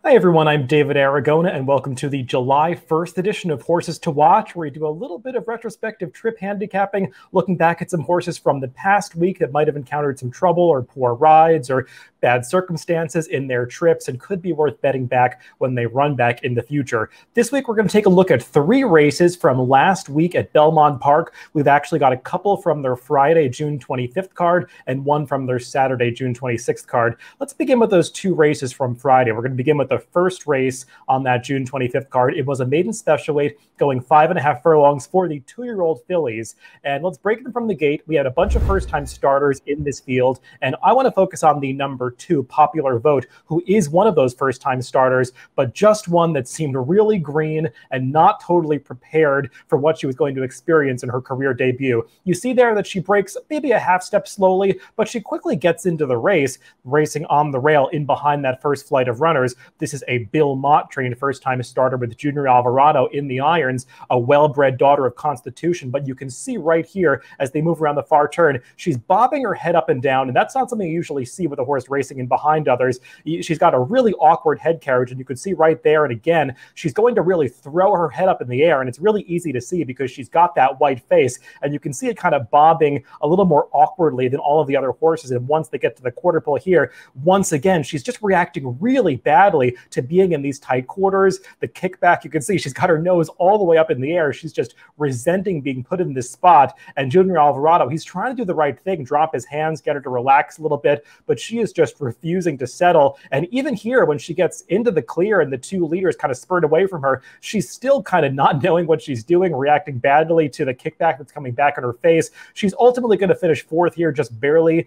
Hi everyone, I'm David Aragona and welcome to the July 1st edition of Horses to Watch, where we do a little bit of retrospective trip handicapping, looking back at some horses from the past week that might have encountered some trouble or poor rides or bad circumstances in their trips and could be worth betting back when they run back in the future. This week we're going to take a look at 3 races from last week at Belmont Park. We've actually got a couple from their Friday, June 25th card and one from their Saturday, June 26th card. Let's begin with those 2 races from Friday. We're going to begin with the first race on that June 25th card. It was a maiden special weight going 5.5 furlongs for the 2-year-old fillies. And let's break them from the gate. We had a bunch of first-time starters in this field, and I want to focus on the number 2, Popular Vote, who is one of those first-time starters, but just one that seemed really green and not totally prepared for what she was going to experience in her career debut. You see there that she breaks maybe a half step slowly, but she quickly gets into the race, racing on the rail in behind that first flight of runners. This is a Belmont trained first-time starter with Junior Alvarado in the irons, a well-bred daughter of Constitution, but you can see right here as they move around the far turn, she's bobbing her head up and down, and that's not something you usually see with a horse racing in behind others. She's got a really awkward head carriage, and you can see right there, and again, she's going to really throw her head up in the air, and it's really easy to see because she's got that white face, and you can see it kind of bobbing a little more awkwardly than all of the other horses, and once they get to the quarter pole here, once again, she's just reacting really badly to being in these tight quarters. The kickback, you can see she's got her nose all the way up in the air. She's just resenting being put in this spot. And Junior Alvarado, he's trying to do the right thing, drop his hands, get her to relax a little bit, but she is just refusing to settle. And even here, when she gets into the clear and the 2 leaders kind of spurred away from her, she's still kind of not knowing what she's doing, reacting badly to the kickback that's coming back in her face. She's ultimately going to finish 4th here, just barely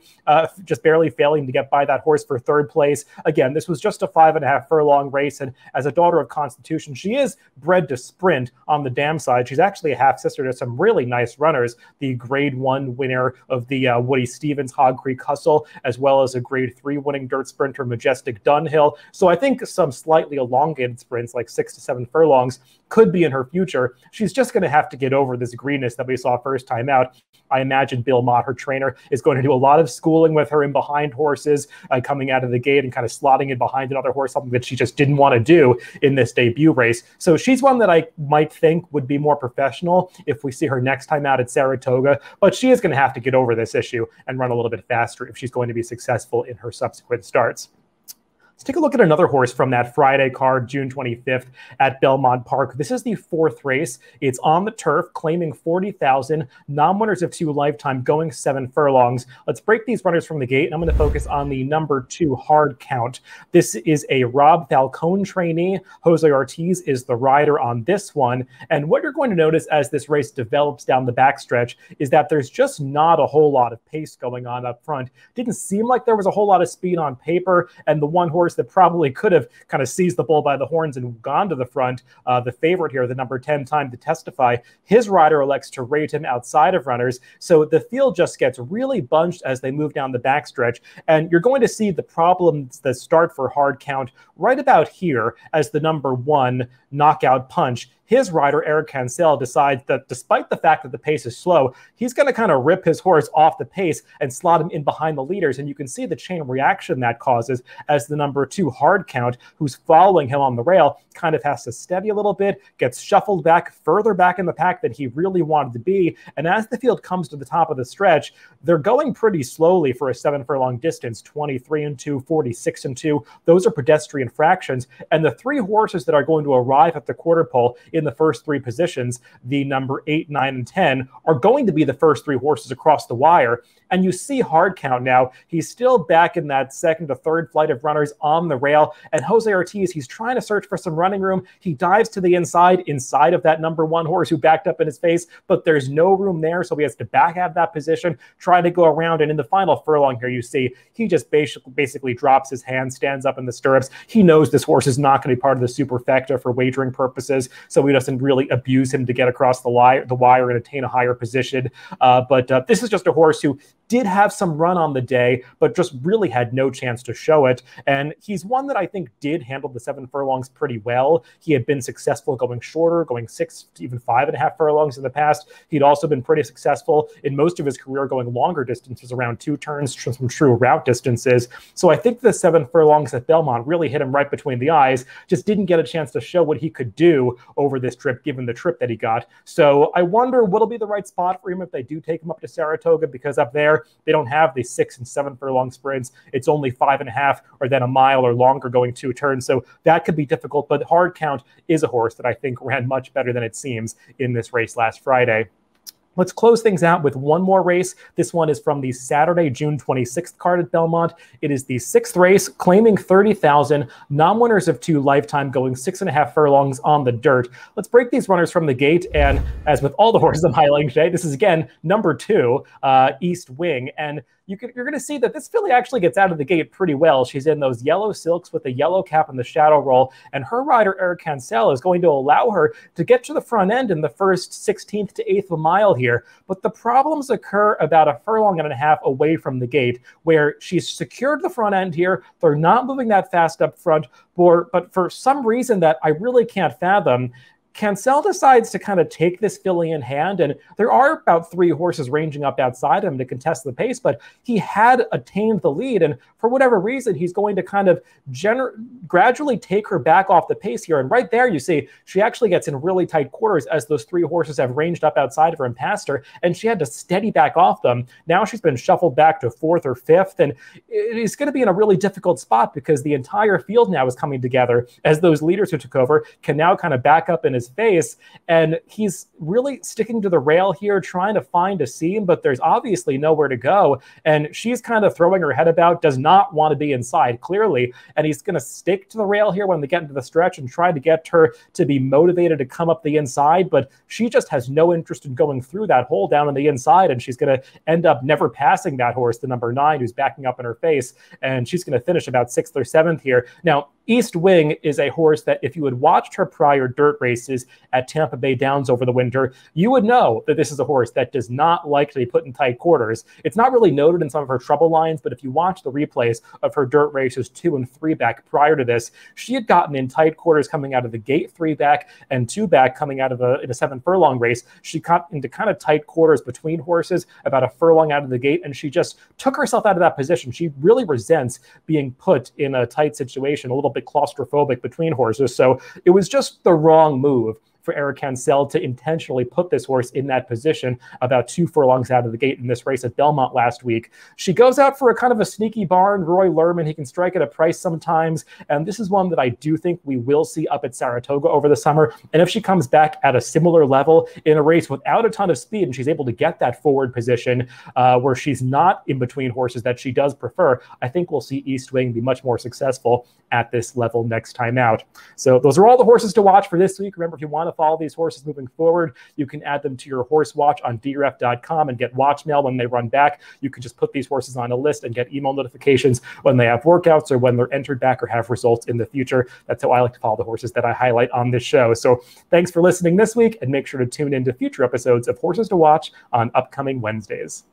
failing to get by that horse for 3rd place. Again, this was just a 5.5 furlong race, and as a daughter of Constitution, she is bred to sprint on the dam side. She's actually a half-sister to some really nice runners, the Grade 1 winner of the Woody Stevens Hog Creek Hustle, as well as a Grade 3 winning dirt sprinter, Majestic Dunhill. So I think some slightly elongated sprints, like 6 to 7 furlongs, could be in her future. She's just going to have to get over this greenness that we saw first time out. I imagine Bill Mott, her trainer, is going to do a lot of schooling with her in behind horses, coming out of the gate and kind of slotting in behind another horse, something that she just didn't want to do in this debut race. So she's one that I might think would be more professional if we see her next time out at Saratoga, but she is going to have to get over this issue and run a little bit faster if she's going to be successful in her subsequent starts. Let's take a look at another horse from that Friday card, June 25th at Belmont Park. This is the 4th race. It's on the turf, claiming 40,000, non-winners of 2 lifetime, going 7 furlongs. Let's break these runners from the gate, and I'm going to focus on the number 2 Hard Count. This is a Rob Falcone trainee. Jose Ortiz is the rider on this one. And what you're going to notice as this race develops down the backstretch is that there's just not a whole lot of pace going on up front. Didn't seem like there was a whole lot of speed on paper, and the one horse that probably could have kind of seized the bull by the horns and gone to the front, the favorite here, the number 10, Time to Testify, his rider elects to rate him outside of runners. So the field just gets really bunched as they move down the backstretch. And you're going to see the problems that start for Hard Count right about here as the number 1 Knockout Punch. His rider, Eric Cancel, decides that despite the fact that the pace is slow, he's going to kind of rip his horse off the pace and slot him in behind the leaders. And you can see the chain reaction that causes as the number 2 Hard Count, who's following him on the rail, kind of has to steady a little bit, gets shuffled back further back in the pack than he really wanted to be. And as the field comes to the top of the stretch, they're going pretty slowly for a 7 furlong distance, 23-2, 46-2. Those are pedestrian fractions. And the 3 horses that are going to arrive at the quarter pole in the first 3 positions, the number 8, 9, and 10, are going to be the first 3 horses across the wire. And you see Hard Count now. He's still back in that 2nd to 3rd flight of runners on the rail. And Jose Ortiz, he's trying to search for some running room. He dives to the inside of that number 1 horse who backed up in his face, but there's no room there, so he has to back out of that position, try to go around, and in the final furlong here, you see he just basically drops his hand, stands up in the stirrups. He knows this horse is not going to be part of the superfecta for wagering purposes, so he doesn't really abuse him to get across the wire and attain a higher position. But this is just a horse who did have some run on the day, but just really had no chance to show it. And he's one that I think did handle the 7 furlongs pretty well. He had been successful going shorter, going 6 to even 5.5 furlongs in the past. He'd also been pretty successful in most of his career going longer distances, around 2 turns, some true route distances. So I think the 7 furlongs at Belmont really hit him right between the eyes, just didn't get a chance to show what he could do over this trip, given the trip that he got. So I wonder what'll be the right spot for him if they do take him up to Saratoga, because up there, they don't have the 6 and 7 furlong sprints. It's only 5.5 or then a mile or longer going 2 turns. So that could be difficult, but Hard Count is a horse that I think ran much better than it seems in this race last Friday. Let's close things out with one more race. This one is from the Saturday, June 26th card at Belmont. It is the 6th race, claiming 30,000, non-winners of 2 lifetime, going 6.5 furlongs on the dirt. Let's break these runners from the gate. And as with all the horses I'm highlighting today, this is again number 2, East Wing. And you're going to see that this filly actually gets out of the gate pretty well. She's in those yellow silks with the yellow cap and the shadow roll, and her rider, Eric Cancel, is going to allow her to get to the front end in the first 16th to 8th of a mile here. But the problems occur about 1.5 furlongs away from the gate, where she's secured the front end here. They're not moving that fast up front, but for some reason that I really can't fathom, Cancel decides to kind of take this filly in hand, and there are about 3 horses ranging up outside him to contest the pace, but he had attained the lead, and for whatever reason, he's going to kind of gradually take her back off the pace here. And right there, you see, she actually gets in really tight quarters as those 3 horses have ranged up outside of her and past her, and she had to steady back off them. Now she's been shuffled back to 4th or 5th, and it is going to be in a really difficult spot because the entire field now is coming together as those leaders who took over can now kind of back up in his face, and he's really sticking to the rail here, trying to find a seam, but there's obviously nowhere to go, and she's kind of throwing her head about, does not want to be inside, clearly, and he's going to stick to the rail here when they get into the stretch and try to get her to be motivated to come up the inside, but she just has no interest in going through that hole down on the inside, and she's going to end up never passing that horse, the number 9, who's backing up in her face, and she's going to finish about 6th or 7th here. Now, East Wing is a horse that if you had watched her prior dirt races at Tampa Bay Downs over the winter, you would know that this is a horse that does not like to be put in tight quarters. It's not really noted in some of her trouble lines, but if you watch the replays of her dirt races 2 and 3 back prior to this, she had gotten in tight quarters coming out of the gate 3 back and 2 back coming out of in a 7 furlong race. She got into kind of tight quarters between horses about 1 furlong out of the gate, and she just took herself out of that position. She really resents being put in a tight situation, a little bit claustrophobic between horses. So it was just the wrong move for Eric Cancel to intentionally put this horse in that position about 2 furlongs out of the gate in this race at Belmont last week. She goes out for a kind of a sneaky barn. Roy Lerman, he can strike at a price sometimes, and this is one that I do think we will see up at Saratoga over the summer. And if she comes back at a similar level in a race without a ton of speed, and she's able to get that forward position where she's not in between horses that she does prefer, I think we'll see East Wing be much more successful at this level next time out. So those are all the horses to watch for this week. Remember, if you want to follow these horses moving forward, you can add them to your horse watch on DRF.com and get watch mail when they run back. You can just put these horses on a list and get email notifications when they have workouts or when they're entered back or have results in the future. That's how I like to follow the horses that I highlight on this show. So thanks for listening this week, and make sure to tune into future episodes of Horses to Watch on upcoming Wednesdays.